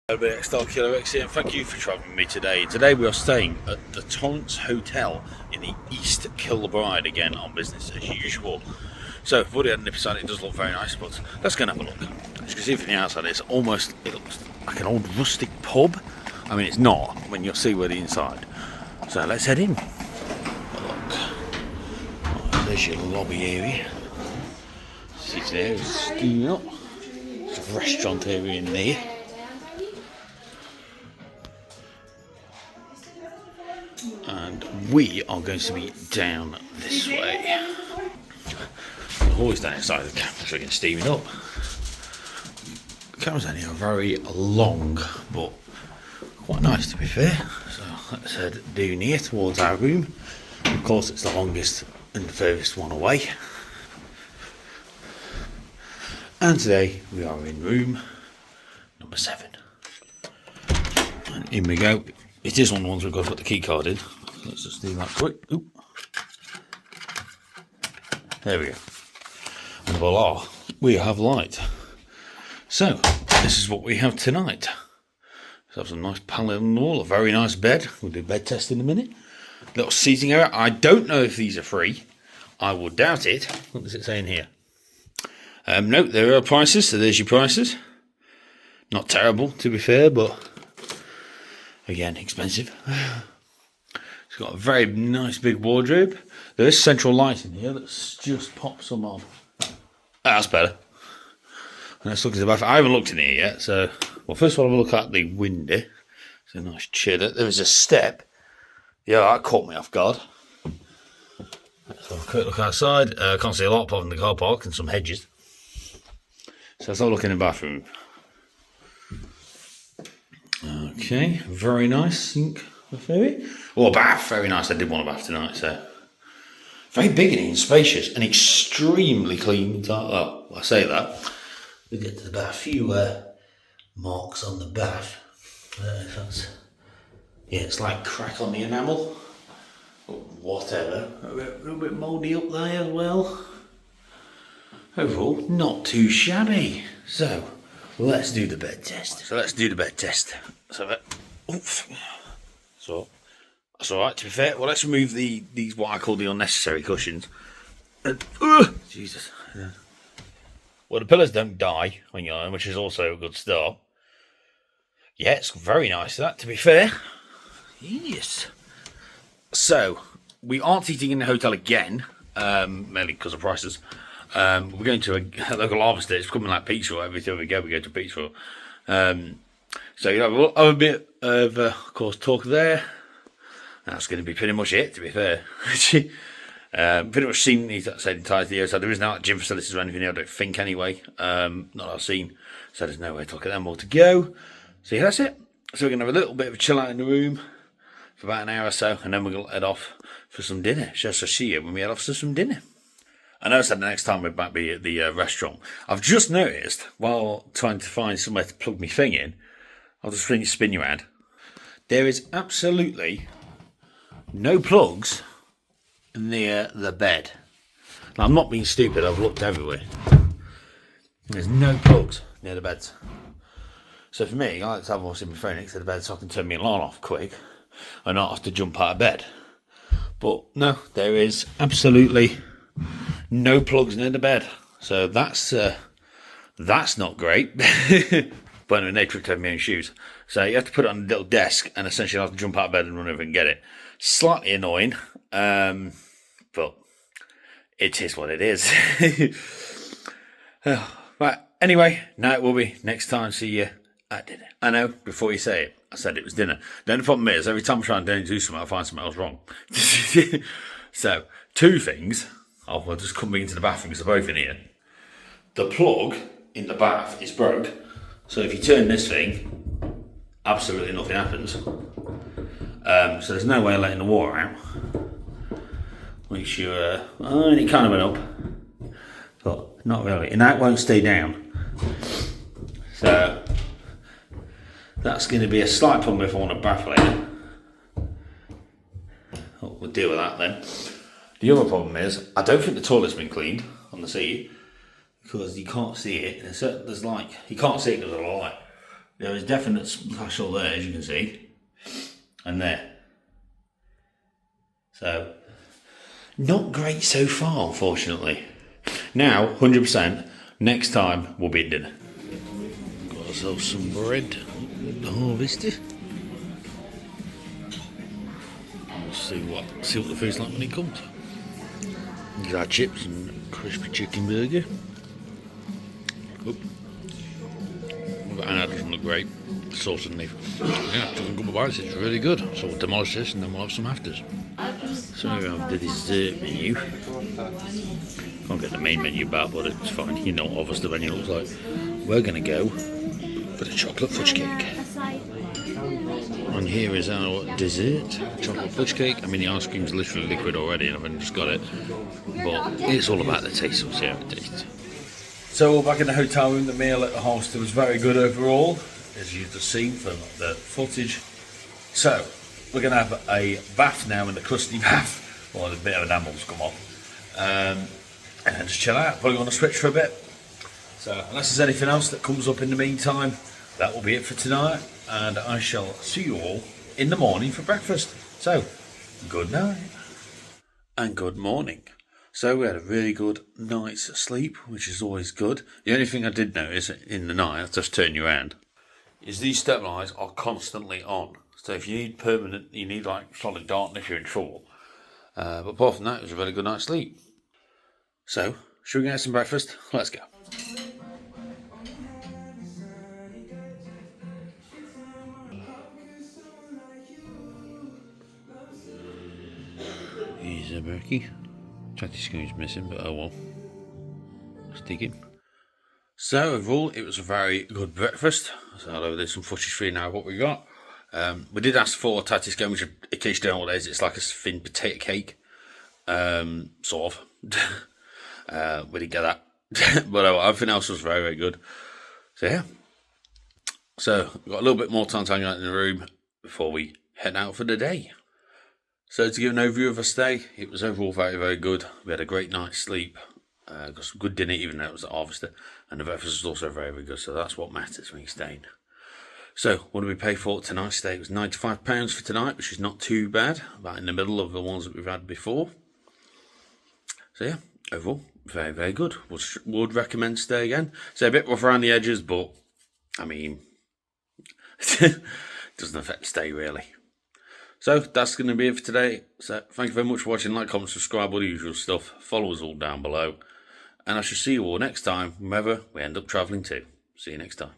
Kilbride, and thank you for travelling with me today. Today we are staying at the Torrence Hotel in the East Kilbride, again on business as usual. So I've already had an episode. It does look very nice, but let's go and have a look. As you can see from the outside, it looks like an old rustic pub. I mean, it's not when you'll see where the inside. So let's head in. Look, there's your lobby area. Sitting there is steaming up. There's a restaurant area in there. And we are going to be down this way. Always down inside the camera so we can steam it up. The camera's only very long, but quite nice to be fair. So let's head down here towards our room. Of course, it's the longest and furthest one away. And today we are in room number 7. And in we go. It is one of the ones we've got to put the key card in. Let's just do that quick. Oop. There we go. And voila, we have light. So, this is what we have tonight. Let's have some nice palette on the wall, a very nice bed. We'll do bed test in a minute. Little seating area. I don't know if these are free. I would doubt it. What does it say in here? No, there are prices, so there's your prices. Not terrible, to be fair, but again, expensive. It's got a very nice big wardrobe. There is central lighting here that's just pops them on. That's better. And let's look at the bathroom. I haven't looked in here yet, so well, first of all, I'll look at the window. It's a nice chair. There was a step. Yeah, that caught me off guard. Let's have a quick look outside. Can't see a lot apart from the car park and some hedges. So let's have a look in the bathroom. Okay, very nice sink. Or bath, very nice. I did want a bath tonight, so very big and spacious and extremely clean. Oh, I say that. We get to the bath. A few marks on the bath. Yeah, it's like crack on the enamel. But whatever. A little bit mouldy up there as well. Overall, not too shabby. So let's do the bed test. So oof. So that's all right. To be fair, well, let's remove these what I call the unnecessary cushions. Jesus. Yeah. Well, the pillows don't die when you're on, which is also a good start. Yeah, it's very nice. That, to be fair. Yes. So we aren't eating in the hotel again, mainly because of prices. We're going to a local harvester. It's becoming like pizza. Every time we go to pizza. So you know, we'll have a bit of course, talk there. That's going to be pretty much it, to be fair. Pretty much seen these said entire year, so there isn't like gym facilities or anything here, I don't think anyway. Not that I've seen. So there's no way to look at them all to go. So yeah, that's it. So we're going to have a little bit of a chill out in the room for about an hour or so, and then we're going to head off for some dinner. Just to see you when we head off to some dinner. I know I said the next time we might be at the restaurant. I've just noticed, while trying to find somewhere to plug my thing in, I'll just spin you around. There is absolutely no plugs near the bed. Now, I'm not being stupid, I've looked everywhere. There's no plugs near the beds. So for me, I like to have one in my phone next to the bed so I can turn my alarm off quick and not have to jump out of bed. But no, there is absolutely no plugs near the bed. So that's not great. But anyway, they tricked over my own shoes. So you have to put it on a little desk and essentially have to jump out of bed and run over and get it. Slightly annoying, but it is what it is. Right, anyway, now it will be next time. See you at dinner. I know, before you say it, I said it was dinner. The only problem is, every time I try and do something, I find something else wrong. So, 2 things. I'll just come into the bathroom because they're both in here. The plug in the bath is broke. So if you turn this thing, absolutely nothing happens. So there's no way of letting the water out. Which and it kind of went up, but not really. And that won't stay down. So that's going to be a slight problem if I want a bath later. We'll deal with that then. The other problem is, I don't think the toilet's been cleaned on the seat. Because you can't see it. There's like, you can't see it because of the light. There is definite splash all there, as you can see, and there. So, not great so far, unfortunately. Now, 100%, next time we'll be at dinner. Got ourselves some bread, harvested. See what the food's like when it comes. These are chips and crispy chicken burger. Oop. And that doesn't look great. Salt and leaf. Yeah, doesn't come bites. It's really good. So we'll demolish this and then we'll have some afters. So we have the dessert menu. Can't get the main menu back, but it's fine. You know what obviously the menu looks like. We're gonna go for the chocolate fudge cake. And here is our dessert, chocolate fudge cake. I mean, the ice cream's literally liquid already, and I've only just got it. But it's all about the taste, so we'll see how it tastes. So we're back in the hotel room. The meal at the hostel was very good overall, as you've just seen from the footage. So we're going to have a bath now in the crusty bath. Well, a bit of enamel's come off. And then just chill out, probably on the switch for a bit. So unless there's anything else that comes up in the meantime, that will be it for tonight. And I shall see you all in the morning for breakfast. So, good night. And good morning. So we had a really good night's sleep, which is always good. The only thing I did notice in the night, I'll just turn you around, is these stabilisers are constantly on. So if you need permanent, you need like solid darkness, you're in trouble. But apart from that, it was a really good night's sleep. So, should we get some breakfast? Let's go. Here's a Berkey. Chatty Spoon's missing, but oh well. Stick him. So overall, it was a very good breakfast. So there's some footage for you now of what we got. We did ask for tatty scone, which in case you don't know what it is, it's like a thin potato cake. Sort of. We didn't get that. But everything else was very, very good. So yeah. So we've got a little bit more time to hang out in the room before we head out for the day. So to give an overview of our stay, it was overall very, very good. We had a great night's sleep. Got some good dinner, even though it was at Harvester. And the breakfast was also very, very good. So that's what matters when you're staying. So what did we pay for tonight's stay? It was £95 for tonight, which is not too bad. About in the middle of the ones that we've had before. So yeah, overall, very, very good. Would recommend stay again. So a bit rough around the edges, but I mean, it doesn't affect the stay really. So that's going to be it for today. So thank you very much for watching. Like, comment, subscribe, all the usual stuff. Follow us all down below. And I shall see you all next time, wherever we end up travelling to. See you next time.